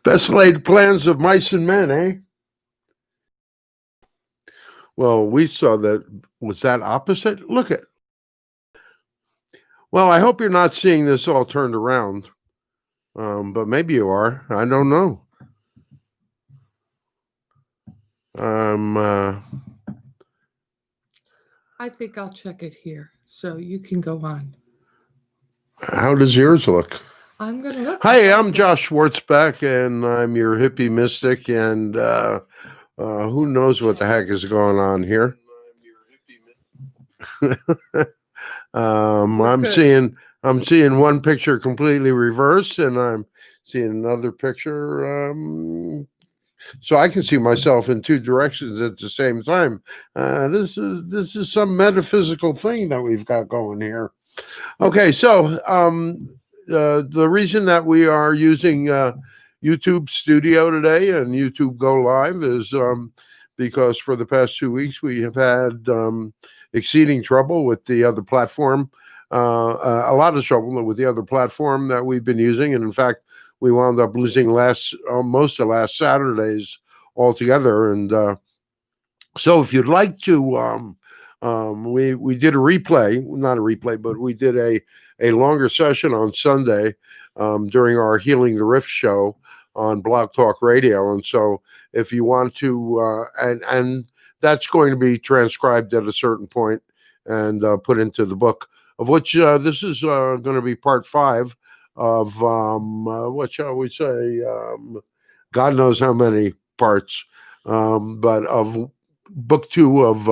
Best laid plans of mice and men, eh? Well, we saw that. Was that opposite? Look at. Well, I hope you're not seeing this all turned around, but maybe you are. I don't know. I think I'll check it here, so you can go on. How does yours look? I'm going to look. Hi, I'm Josh Schwartzbach, and I'm your hippie mystic, and who knows what the heck is going on here? I'm seeing one picture completely reversed, and I'm seeing another picture. So I can see myself in two directions at the same time. This is some metaphysical thing that we've got going here. Okay, so the reason that we are using YouTube Studio today and YouTube Go Live is because for the past 2 weeks we have had exceeding trouble with the other platform, a lot of trouble with the other platform that we've been using, and in fact, we wound up losing most of last Saturdays altogether. And so, if you'd like to, we did a replay, not a replay, but we did a longer session on Sunday during our Healing the Rift show on Blog Talk Radio. And so, if you want to, and that's going to be transcribed at a certain point and put into the book, of which this is going to be part 5 of what shall we say? God knows how many parts, but of book 2 of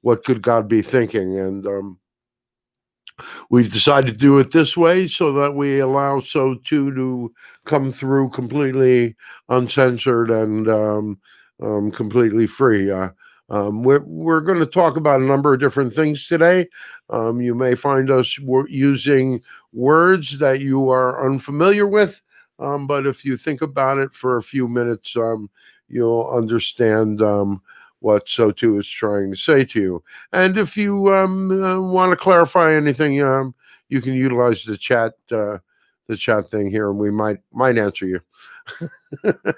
What Could God Be Thinking? And we've decided to do it this way so that we allow SOTU to come through completely uncensored and completely free. We're going to talk about a number of different things today. You may find us using words that you are unfamiliar with, but if you think about it for a few minutes, you'll understand what SOTU is trying to say to you. And if you want to clarify anything, you can utilize the chat thing here, and we might answer you.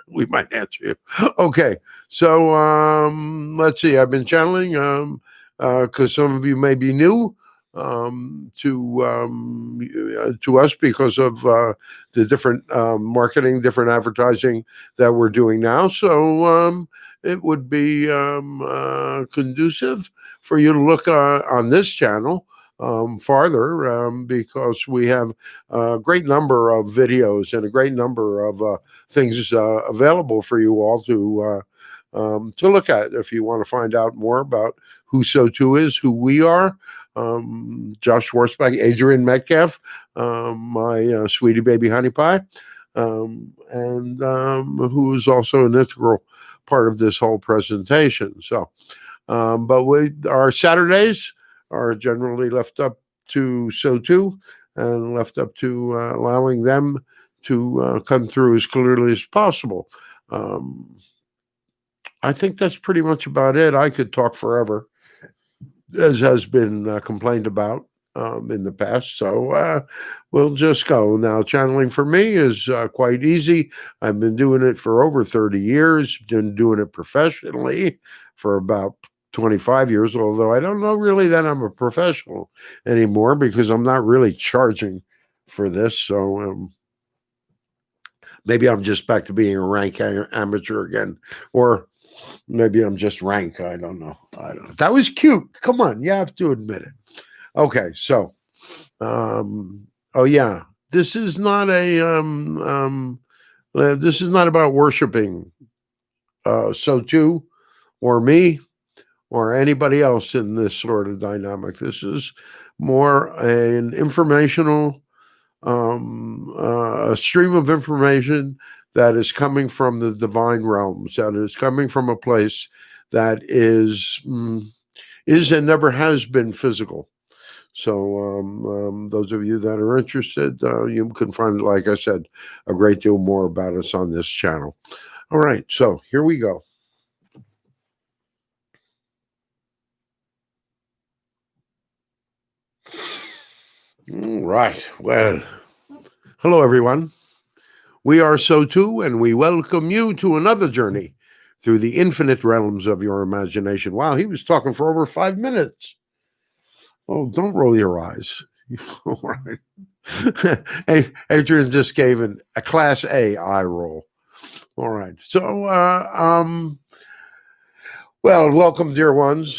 We might answer you. Okay, so let's see. I've been channeling because some of you may be new to us because of the different marketing, different advertising that we're doing now. So it would be conducive for you to look on this channel farther because we have a great number of videos and a great number of things available for you all to look at if you want to find out more about who SOTU is, who we are. Josh Schwartzbach, Adrian Metcalf, my sweetie baby honey pie, and who is also an integral part of this whole presentation. So, but our Saturdays are generally left up to SOTU and left up to allowing them to come through as clearly as possible. I think that's pretty much about it. I could talk forever, as has been complained about in the past. So we'll just go. Now, channeling for me is quite easy. I've been doing it for over 30 years, been doing it professionally for about 25 years, although I don't know really that I'm a professional anymore because I'm not really charging for this. So maybe I'm just back to being a rank amateur again, or maybe I'm just rank. I don't know. That was cute. Come on, you have to admit it. Okay, so, oh yeah, this is not this is not about worshiping SOTU or me or anybody else in this sort of dynamic. This is more an informational, a stream of information that is coming from the divine realms, that is coming from a place that is and never has been physical. So those of you that are interested, you can find, like I said, a great deal more about us on this channel. All right, so here we go. All right, well, hello everyone. We are SOTU, and we welcome you to another journey through the infinite realms of your imagination. Wow, he was talking for over 5 minutes. Oh, don't roll your eyes. All right. Hey, Adrian just gave a class A eye roll. All right. So, well, welcome, dear ones.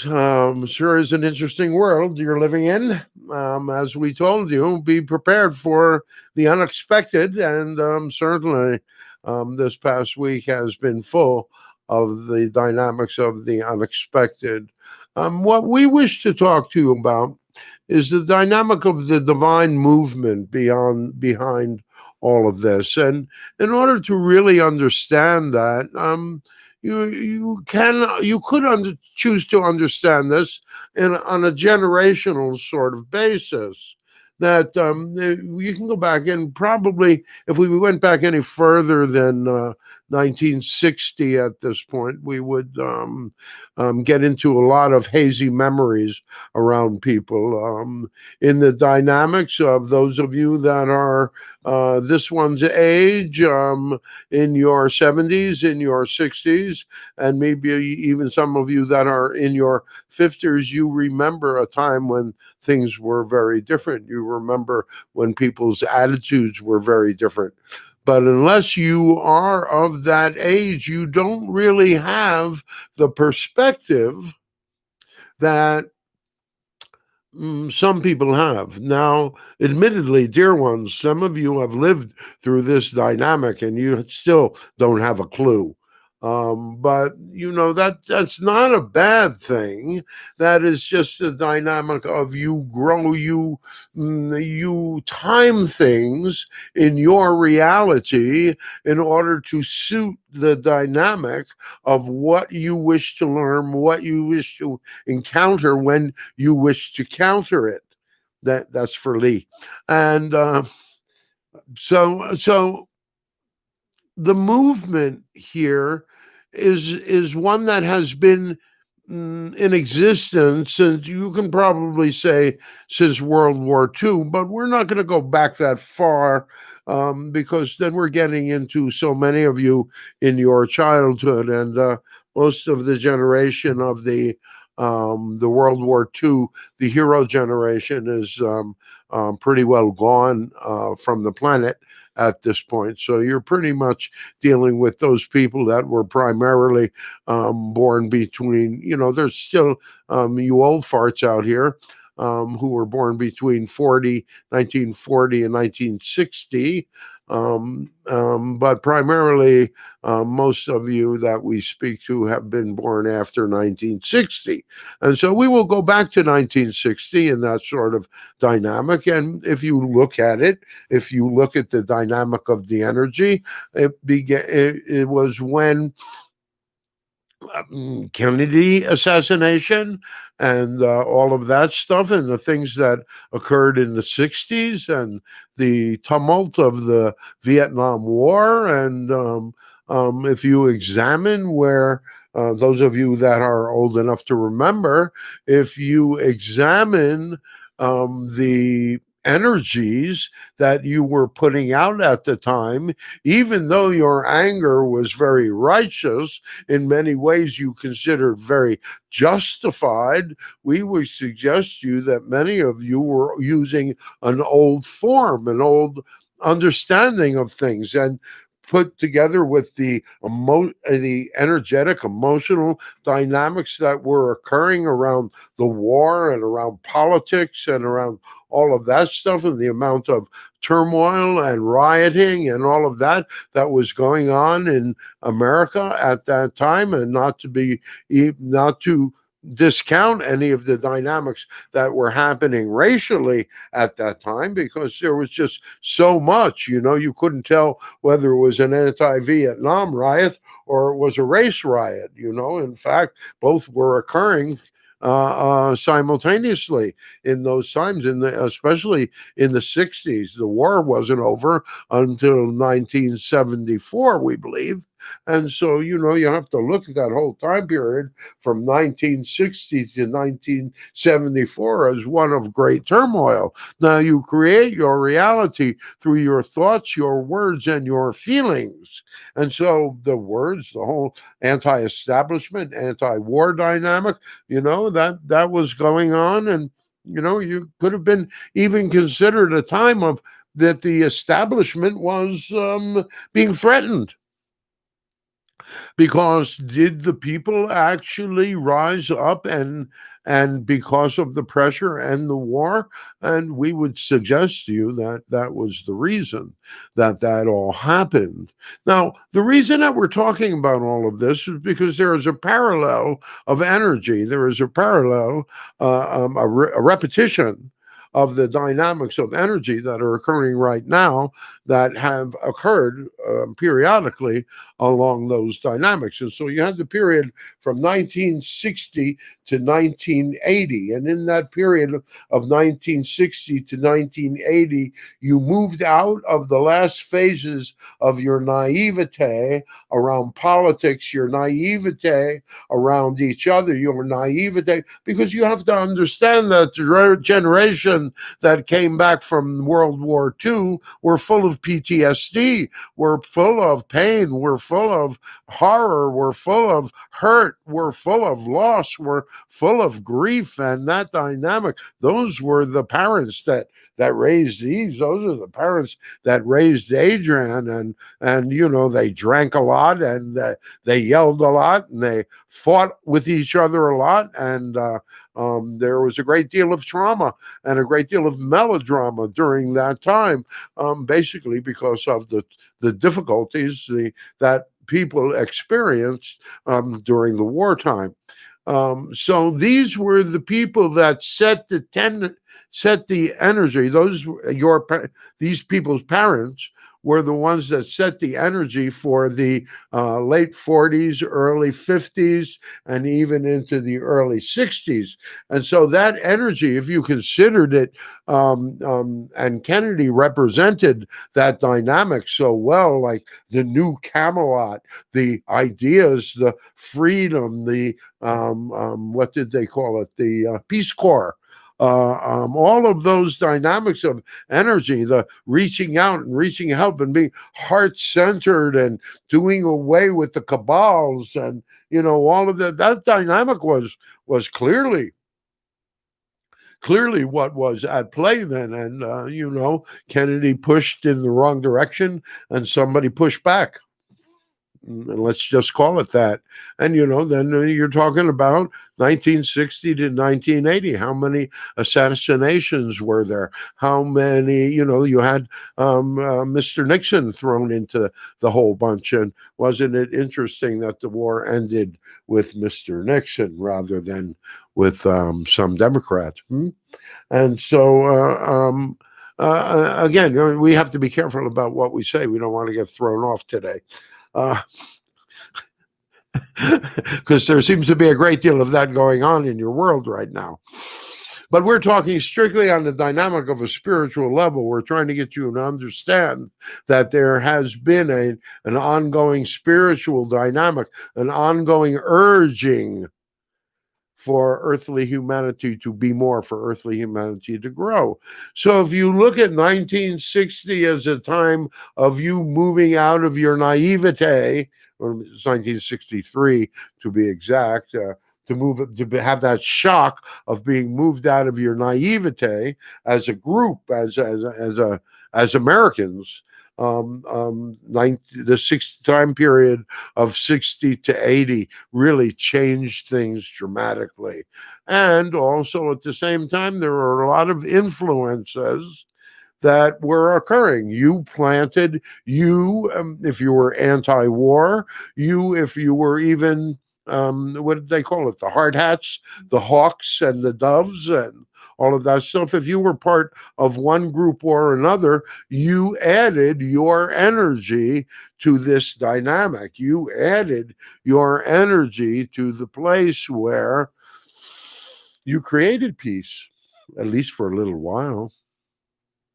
Sure is an interesting world you're living in. As we told you, be prepared for the unexpected, and certainly this past week has been full of the dynamics of the unexpected. What we wish to talk to you about is the dynamic of the divine movement behind all of this, and in order to really understand that, you could choose to understand this on a generational sort of basis. That you can go back, and probably if we went back any further than 1960 at this point, we would get into a lot of hazy memories around people in the dynamics of those of you that are this one's age, in your 70s, in your 60s, and maybe even some of you that are in your 50s. You remember a time when things were very different. You remember when people's attitudes were very different. But unless you are of that age, you don't really have the perspective that some people have. Now, admittedly, dear ones, some of you have lived through this dynamic and you still don't have a clue. But you know that's not a bad thing. That is just the dynamic of you grow, you time things in your reality in order to suit the dynamic of what you wish to learn, what you wish to encounter when you wish to counter it. That's for Lee, and so the movement here is one that has been in existence since, you can probably say, since World War II, but we're not going to go back that far, because then we're getting into so many of you in your childhood, and most of the generation of the World War II, the hero generation, is pretty well gone from the planet at this point. So you're pretty much dealing with those people that were primarily born between, there's still you old farts out here who were born between 1940 and 1960. But primarily, most of you that we speak to have been born after 1960. And so we will go back to 1960 in that sort of dynamic. And if you look at it, if you look at the dynamic of the energy, it was when Kennedy assassination and all of that stuff, and the things that occurred in the 60s, and the tumult of the Vietnam War. And if you examine where, those of you that are old enough to remember, if you examine the energies that you were putting out at the time, even though your anger was very righteous, in many ways you considered very justified, we would suggest to you that many of you were using an old form, an old understanding of things, and put together with the energetic, emotional dynamics that were occurring around the war and around politics and around all of that stuff, and the amount of turmoil and rioting and all of that was going on in America at that time, and not to discount any of the dynamics that were happening racially at that time, because there was just so much, you couldn't tell whether it was an anti-Vietnam riot or it was a race riot. In fact, both were occurring simultaneously in those times, especially in the 60s. The war wasn't over until 1974, we believe. And so, you have to look at that whole time period from 1960 to 1974 as one of great turmoil. Now, you create your reality through your thoughts, your words, and your feelings. And so the words, the whole anti-establishment, anti-war dynamic, that was going on. And, you could have been even considered a time of that the establishment was being threatened. Because did the people actually rise up and because of the pressure and the war? And we would suggest to you that that was the reason that all happened. Now, the reason that we're talking about all of this is because there is a parallel of energy. There is a parallel, a repetition of the dynamics of energy that are occurring right now that have occurred periodically along those dynamics. And so you had the period from 1960 to 1980. And in that period of 1960 to 1980, you moved out of the last phases of your naivete around politics, your naivete around each other, your naivete, because you have to understand that the generation that came back from World War II were full of PTSD, were full of pain, were full of horror, were full of hurt, were full of loss, were full of grief. And that dynamic, those were the parents that raised these. Those are the parents that raised Adrian. And they drank a lot, and they yelled a lot, and they fought with each other a lot. And there was a great deal of trauma and a great deal of melodrama during that time, basically because of the difficulties that people experienced during the wartime. So these were the people that set the energy. These people's parents were the ones that set the energy for the late 40s, early 50s, and even into the early 60s. And so that energy, if you considered it, and Kennedy represented that dynamic so well, like the new Camelot, the ideas, the freedom, the what did they call it? The Peace Corps. All of those dynamics of energy, the reaching out and reaching help and being heart-centered and doing away with the cabals, and all of that dynamic was clearly what was at play then. And Kennedy pushed in the wrong direction and somebody pushed back. And let's just call it that. And then you're talking about 1960 to 1980. How many assassinations were there? How many? You had Mr. Nixon thrown into the whole bunch. And wasn't it interesting that the war ended with Mr. Nixon rather than with some Democrat? And so again, we have to be careful about what we say. We don't want to get thrown off today. Because there seems to be a great deal of that going on in your world right now. But we're talking strictly on the dynamic of a spiritual level. We're trying to get you to understand that there has been an ongoing spiritual dynamic, an ongoing urging for earthly humanity to be more, for earthly humanity to grow. So if you look at 1960 as a time of you moving out of your naivete, or it's 1963 to be exact, to have that shock of being moved out of your naivete as a group, as Americans. The time period of 60 to 80 really changed things dramatically. And also at the same time, there were a lot of influences that were occurring. You planted, if you were anti-war, if you were even, what did they call it? The hard hats, the hawks and the doves and all of that stuff. If you were part of one group or another, you added your energy to this dynamic. You added your energy to the place where you created peace, at least for a little while.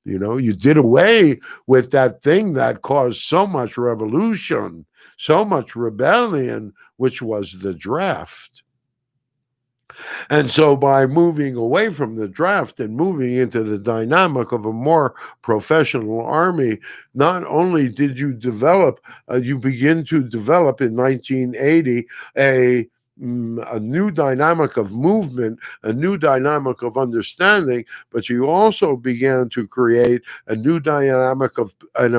You did away with that thing that caused so much revolution, so much rebellion, which was the draft. And so by moving away from the draft and moving into the dynamic of a more professional army, not only did you you begin to develop in 1980 a new dynamic of movement, a new dynamic of understanding, but you also began to create a new dynamic of an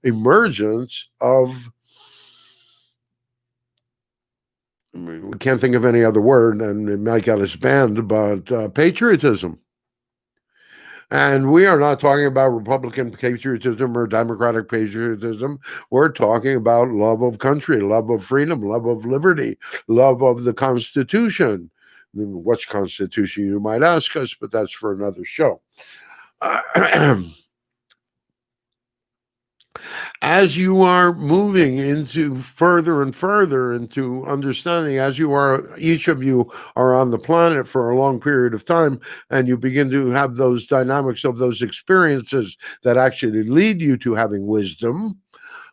emergence of, we can't think of any other word, and it might get us banned, but patriotism. And we are not talking about Republican patriotism or Democratic patriotism. We're talking about love of country, love of freedom, love of liberty, love of the Constitution. Which Constitution, you might ask us, but that's for another show. As you are moving into further and further into understanding, as each of you are on the planet for a long period of time, and you begin to have those dynamics of those experiences that actually lead you to having wisdom,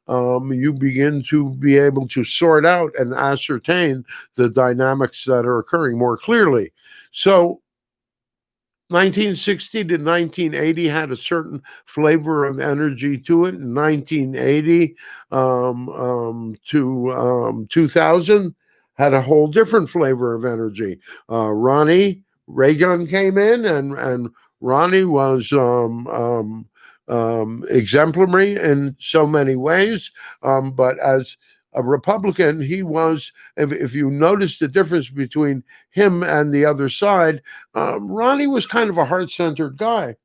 you begin to be able to sort out and ascertain the dynamics that are occurring more clearly. So 1960 to 1980 had a certain flavor of energy to it. 1980 to 2000 had a whole different flavor of energy. Ronnie Reagan came in, and Ronnie was exemplary in so many ways. But as a Republican, he was, if you notice the difference between him and the other side, Ronnie was kind of a heart-centered guy.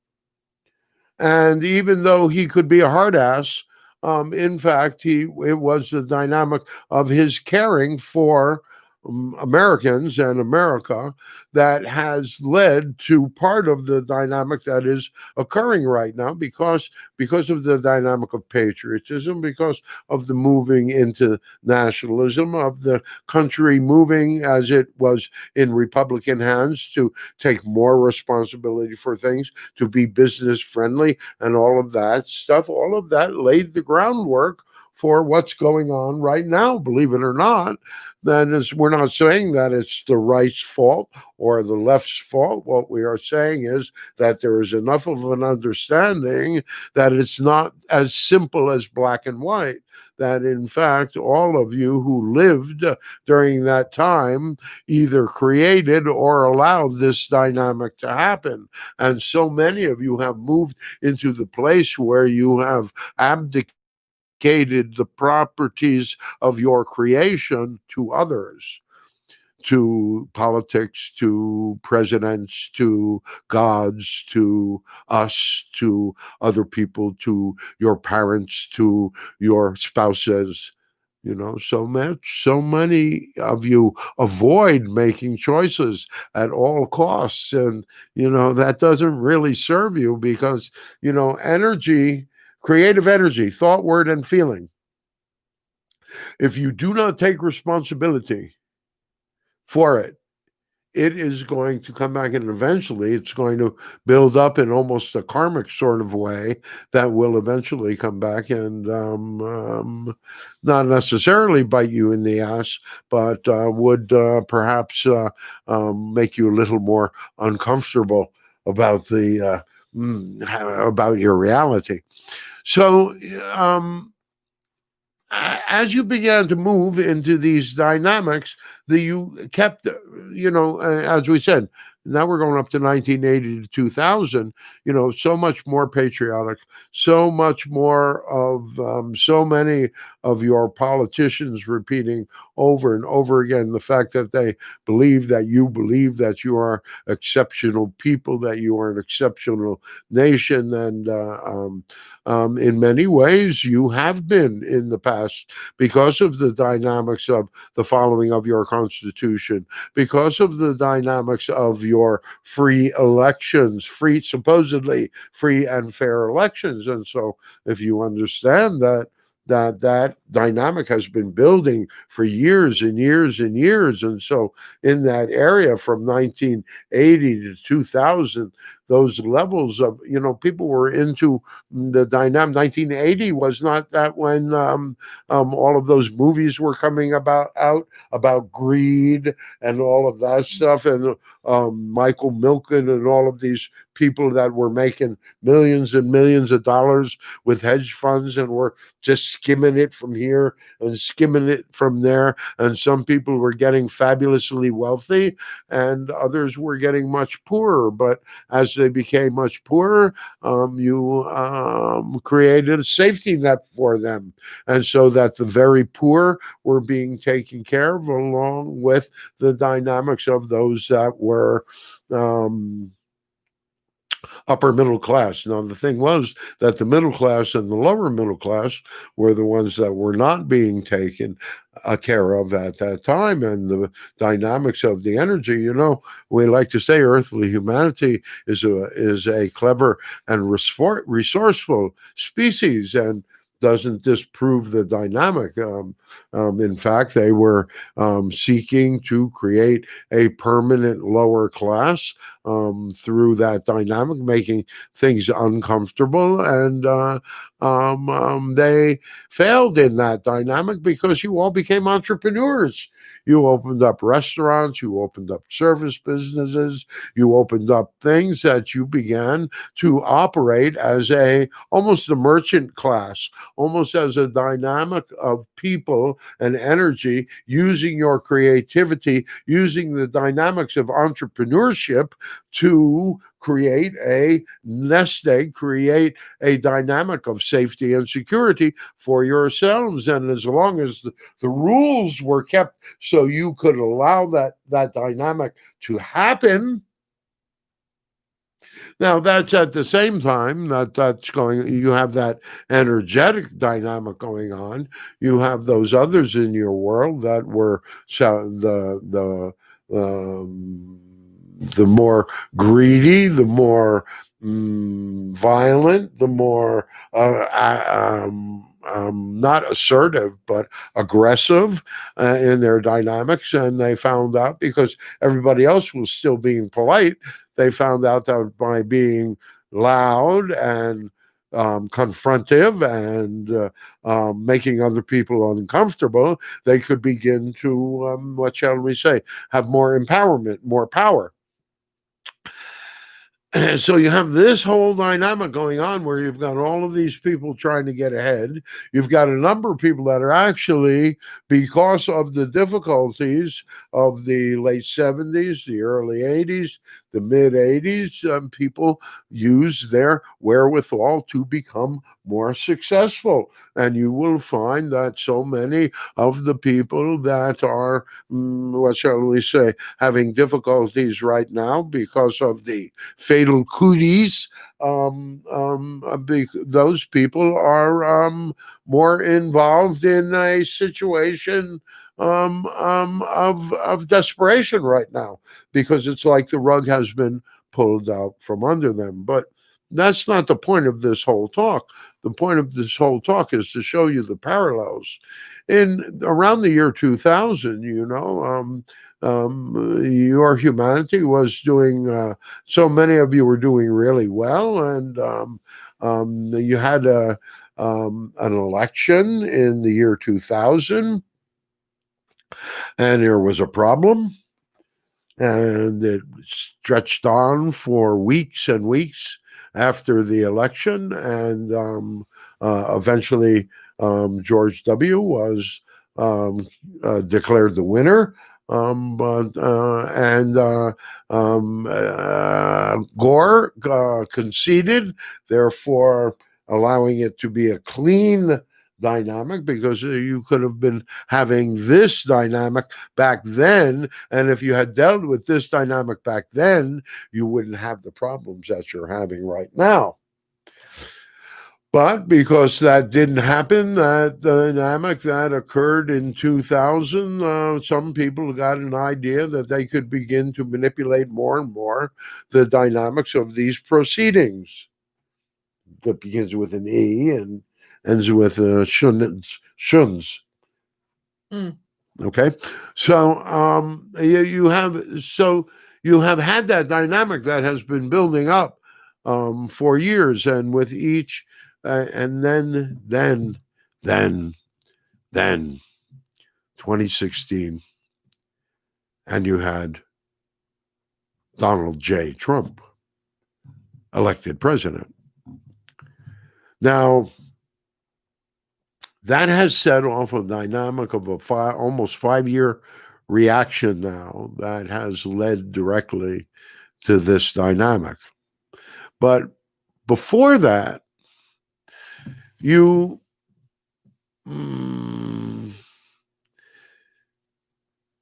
And even though he could be a hard ass, in fact, it was the dynamic of his caring for Americans and America that has led to part of the dynamic that is occurring right now because of the dynamic of patriotism, because of the moving into nationalism, of the country moving as it was in Republican hands to take more responsibility for things, to be business friendly, and all of that stuff. All of that laid the groundwork for what's going on right now, believe it or not. Then we're not saying that it's the right's fault or the left's fault. What we are saying is that there is enough of an understanding that it's not as simple as black and white, that in fact, all of you who lived during that time either created or allowed this dynamic to happen. And so many of you have moved into the place where you have abdicated the properties of your creation to others, to politics, to presidents, to gods, to us, to other people, to your parents, to your spouses. So many of you avoid making choices at all costs. And, that doesn't really serve you because, energy, creative energy, thought, word, and feeling, if you do not take responsibility for it, it is going to come back, and eventually it's going to build up in almost a karmic sort of way that will eventually come back and not necessarily bite you in the ass, but would perhaps make you a little more uncomfortable about about your reality. So as you began to move into these dynamics, you kept, as we said, now we're going up to 1980 to 2000, so much more patriotic, so much more of so many of your politicians repeating over and over again the fact that they believe that you are exceptional people, that you are an exceptional nation. And in many ways, you have been in the past because of the dynamics of the following of your Constitution, because of the dynamics of your free elections, supposedly free and fair elections. And so if you understand that dynamic has been building for years and years and years. And so in that area from 1980 to 2000, those levels of, people were into the dynamic. 1980 was not that when all of those movies were coming out about greed and all of that stuff, and Michael Milken and all of these people that were making millions and millions of dollars with hedge funds and were just skimming it from here and skimming it from there. And some people were getting fabulously wealthy and others were getting much poorer. But as they became much poorer, you created a safety net for them. And so that the very poor were being taken care of, along with the dynamics of those that were upper middle class. Now, the thing was that the middle class and the lower middle class were the ones that were not being taken care of at that time. And the dynamics of the energy, we like to say earthly humanity is a clever and resourceful species, and doesn't disprove the dynamic. In fact, they were seeking to create a permanent lower class through that dynamic, making things uncomfortable. And they failed in that dynamic because you all became entrepreneurs. You opened up restaurants, you opened up service businesses, you opened up things that you began to operate as almost a merchant class, almost as a dynamic of people and energy, using your creativity, using the dynamics of entrepreneurship to create a nest egg, create a dynamic of safety and security for yourselves. And as long as the rules were kept so you could allow that dynamic to happen. Now, that's at the same time that's going, you have that energetic dynamic going on. You have those others in your world that were the more greedy, the more violent, the more not assertive, but aggressive in their dynamics. And they found out, because everybody else was still being polite, they found out that by being loud and confrontive and making other people uncomfortable, they could begin to, what shall we say, have more empowerment, more power. So you have this whole dynamic going on where you've got all of these people trying to get ahead. You've got a number of people that are actually, because of the difficulties of the late 70s, the early 80s, the mid 80s, people use their wherewithal to become more successful. And you will find that so many of the people that are, what shall we say, having difficulties right now because of the fatal cooties, those people are more involved in a situation of desperation right now, because it's like the rug has been pulled out from under them. But that's not the point of this whole talk. The point of this whole talk is to show you the parallels. In around the year 2000, your humanity was doing, so many of you were doing really well, and you had an election in the year 2000, and there was a problem, and it stretched on for weeks and weeks after the election, and eventually George W. was declared the winner. Gore conceded, therefore allowing it to be a clean dynamic, because you could have been having this dynamic back then, and if you had dealt with this dynamic back then, you wouldn't have the problems that you're having right now. But because that didn't happen, that dynamic that occurred in 2000, some people got an idea that they could begin to manipulate more and more the dynamics of these proceedings. That begins with an E and ends with shuns. Okay, so you have had that dynamic that has been building up for years, and with each, and then 2016, and you had Donald J. Trump elected president. Now, that has set off a dynamic of almost 5-year reaction now that has led directly to this dynamic. But before that, the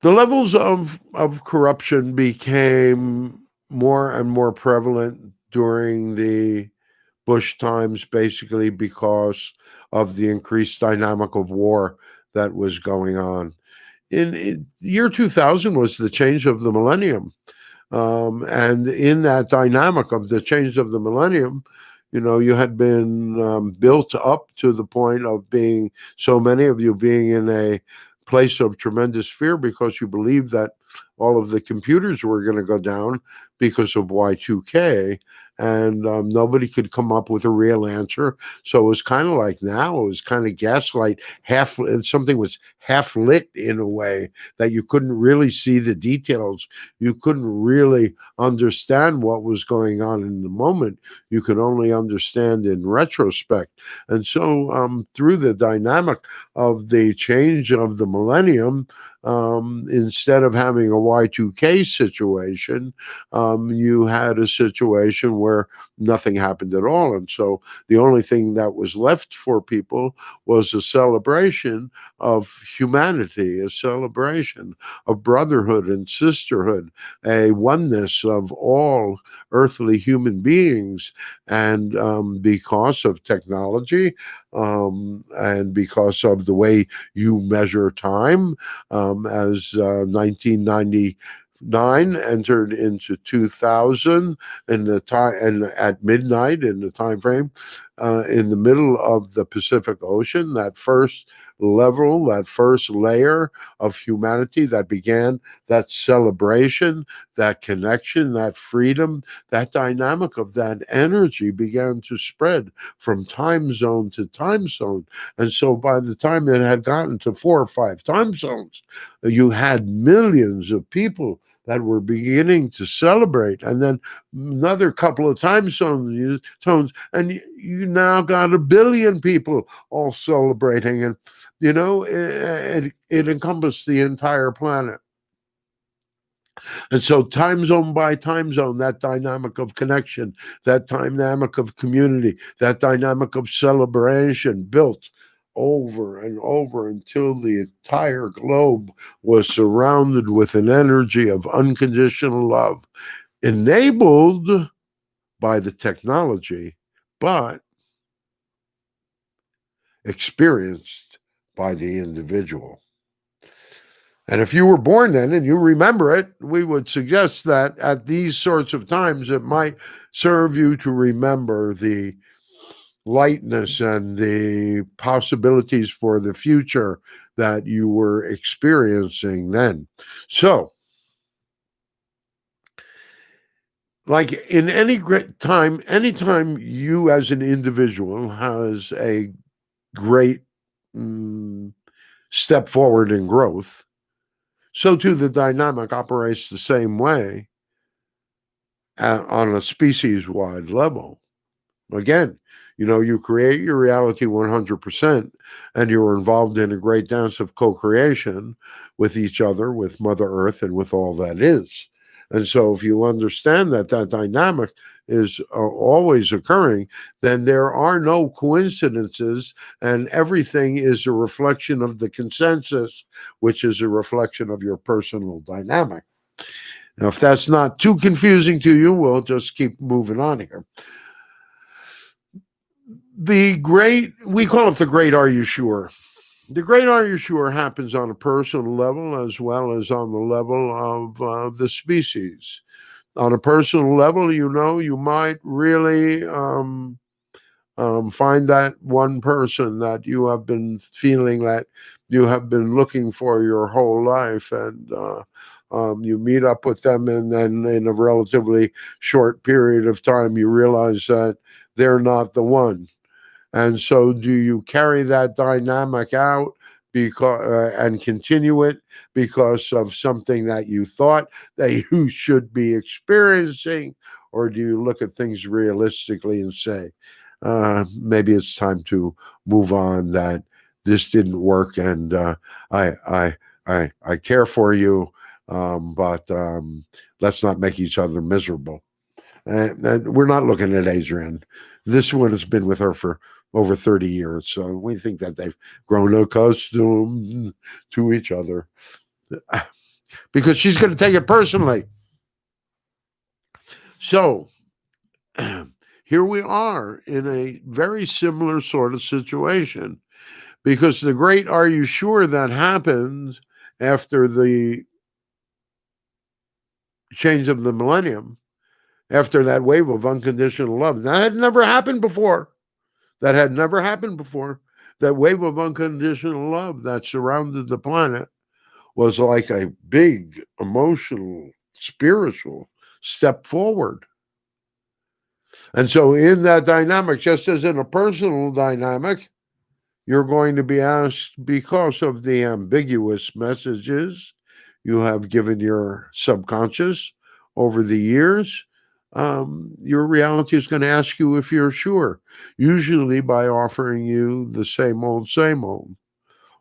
levels of corruption became more and more prevalent during the Bush times, basically because of the increased dynamic of war that was going on. In year 2000 was the change of the millennium. And in that dynamic of the change of the millennium, you had been built up to the point of being, so many of you being in a place of tremendous fear because you believed that all of the computers were going to go down because of Y2K, and nobody could come up with a real answer. So it was kind of like now, it was kind of gaslight, something was half lit in a way that you couldn't really see the details. You couldn't really understand what was going on in the moment. You could only understand in retrospect. And so through the dynamic of the change of the millennium, instead of having a Y2K situation, you had a situation where nothing happened at all. And so the only thing that was left for people was a celebration of humanity, a celebration of brotherhood and sisterhood, a oneness of all earthly human beings. And because of technology, and because of the way you measure time, as 1999 entered into 2000 in the time, and at midnight in the time frame, in the middle of the Pacific Ocean, that first level, that first layer of humanity that began that celebration, that connection, that freedom, that dynamic of that energy began to spread from time zone to time zone. And so by the time it had gotten to 4 or 5 time zones, you had millions of people that were beginning to celebrate, and then another couple of time zones, and you now got 1 billion people all celebrating, and it encompassed the entire planet. And so time zone by time zone, that dynamic of connection, that dynamic of community, that dynamic of celebration built over and over until the entire globe was surrounded with an energy of unconditional love, enabled by the technology, but experienced by the individual. And if you were born then and you remember it, we would suggest that at these sorts of times, it might serve you to remember the lightness and the possibilities for the future that you were experiencing then. So, like in any great time, anytime you as an individual has a great step forward in growth, so too the dynamic operates the same way on a species-wide level. Again, you create your reality 100%, and you're involved in a great dance of co-creation with each other, with Mother Earth, and with all that is. And so if you understand that dynamic is always occurring, then there are no coincidences, and everything is a reflection of the consensus, which is a reflection of your personal dynamic. Now, if that's not too confusing to you, we'll just keep moving on here. We call it the Great Are You Sure? The Great Are You Sure happens on a personal level as well as on the level of the species. On a personal level, you might really Find that one person that you have been feeling that you have been looking for your whole life, and you meet up with them, and then in a relatively short period of time, you realize that they're not the one. And so, do you carry that dynamic out because and continue it because of something that you thought that you should be experiencing, or do you look at things realistically and say, maybe it's time to move on? That this didn't work, and I I care for you, but let's not make each other miserable. And we're not looking at Adrian. This one has been with her for over 30 years. So we think that they've grown accustomed to each other because she's going to take it personally. So here we are in a very similar sort of situation, because the great "Are you sure?" that happened after the change of the millennium, after that wave of unconditional love, that had never happened before. That had never happened before. That wave of unconditional love that surrounded the planet was like a big emotional, spiritual step forward. And so, in that dynamic, just as in a personal dynamic, you're going to be asked, because of the ambiguous messages you have given your subconscious over the years, your reality is going to ask you if you're sure, usually by offering you the same old, same old.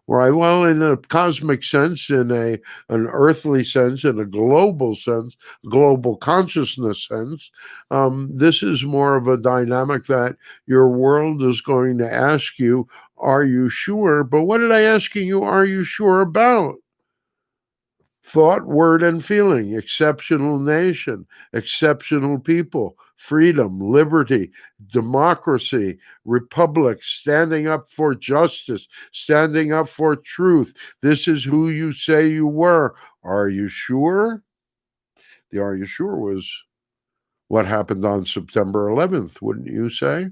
Right. Well, in a cosmic sense, in an earthly sense, in a global sense, global consciousness sense, this is more of a dynamic that your world is going to ask you, "Are you sure?" But what did I asking you? Are you sure about? Thought, word, and feeling, exceptional nation, exceptional people, freedom, liberty, democracy, republic, standing up for justice, standing up for truth. This is who you say you were. Are you sure? The "Are you sure?" was what happened on September 11th, wouldn't you say?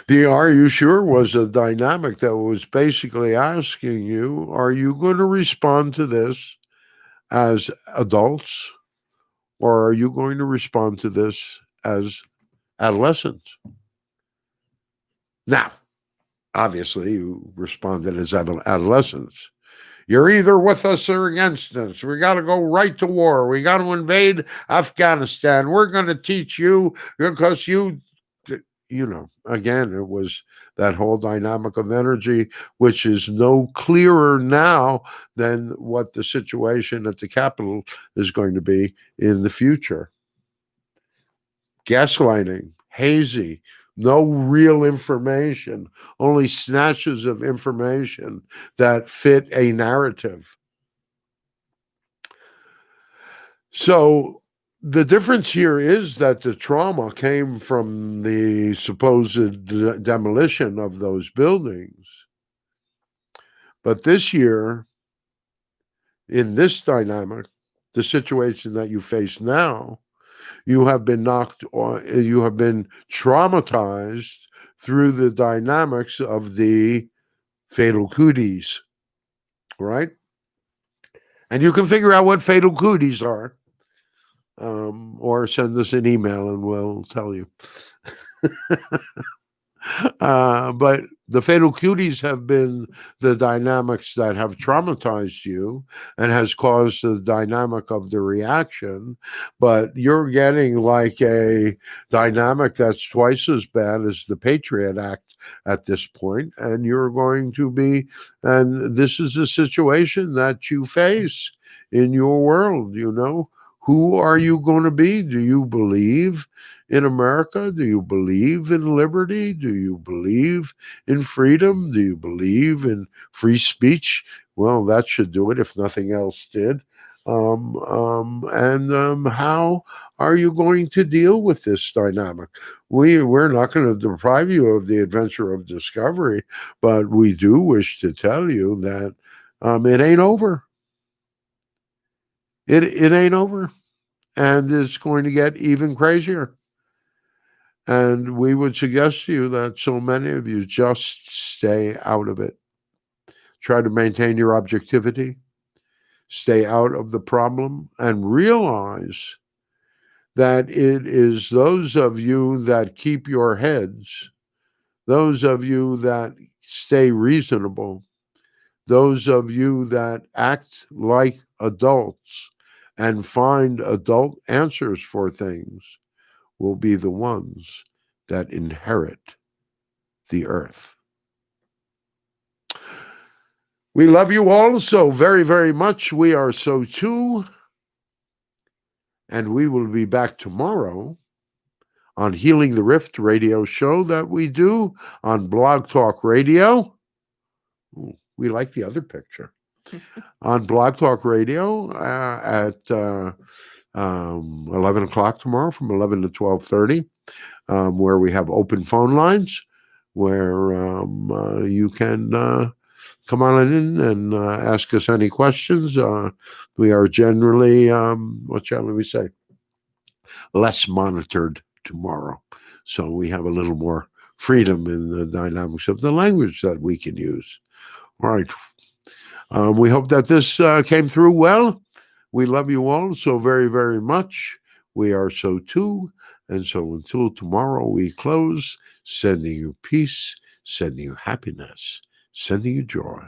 The "Are you sure?" was a dynamic that was basically asking you, are you going to respond to this as adults, or are you going to respond to this as adolescents? Now, obviously, you responded as adolescents. You're either with us or against us. We got to go right to war. We got to invade Afghanistan. We're going to teach you because again, it was that whole dynamic of energy, which is no clearer now than what the situation at the Capitol is going to be in the future. Gaslighting, hazy, no real information, only snatches of information that fit a narrative. So the difference here is that the trauma came from the supposed demolition of those buildings. But this year, in this dynamic, the situation that you face now, you have been you have been traumatized through the dynamics of the fatal cooties, right? And you can figure out what fatal cooties are, or send us an email and we'll tell you. But the fatal cuties have been the dynamics that have traumatized you and has caused the dynamic of the reaction. But you're getting like a dynamic that's twice as bad as the Patriot Act at this point, and you're going to be, and this is a situation that you face in your world, Who are you going to be? Do you believe in America? Do you believe in liberty? Do you believe in freedom? Do you believe in free speech? Well, that should do it if nothing else did. And how are you going to deal with this dynamic? We're not going to deprive you of the adventure of discovery, but we do wish to tell you that it ain't over. It ain't over, and it's going to get even crazier. And we would suggest to you that so many of you just stay out of it. Try to maintain your objectivity, stay out of the problem, and realize that it is those of you that keep your heads, those of you that stay reasonable, those of you that act like adults and find adult answers for things will be the ones that inherit the earth. We love you all so very, very much. We are SOTU, and we will be back tomorrow on Healing the Rift radio show that we do on Blog Talk Radio. Ooh, we like the other picture. On Blog Talk Radio at 11 o'clock tomorrow from 11 to 12:30, where we have open phone lines where you can come on in and ask us any questions. We are generally, what shall we say, less monitored tomorrow. So we have a little more freedom in the dynamics of the language that we can use. All right. We hope that this came through well. We love you all so very, very much. We are SOTU. And so until tomorrow we close, sending you peace, sending you happiness, sending you joy.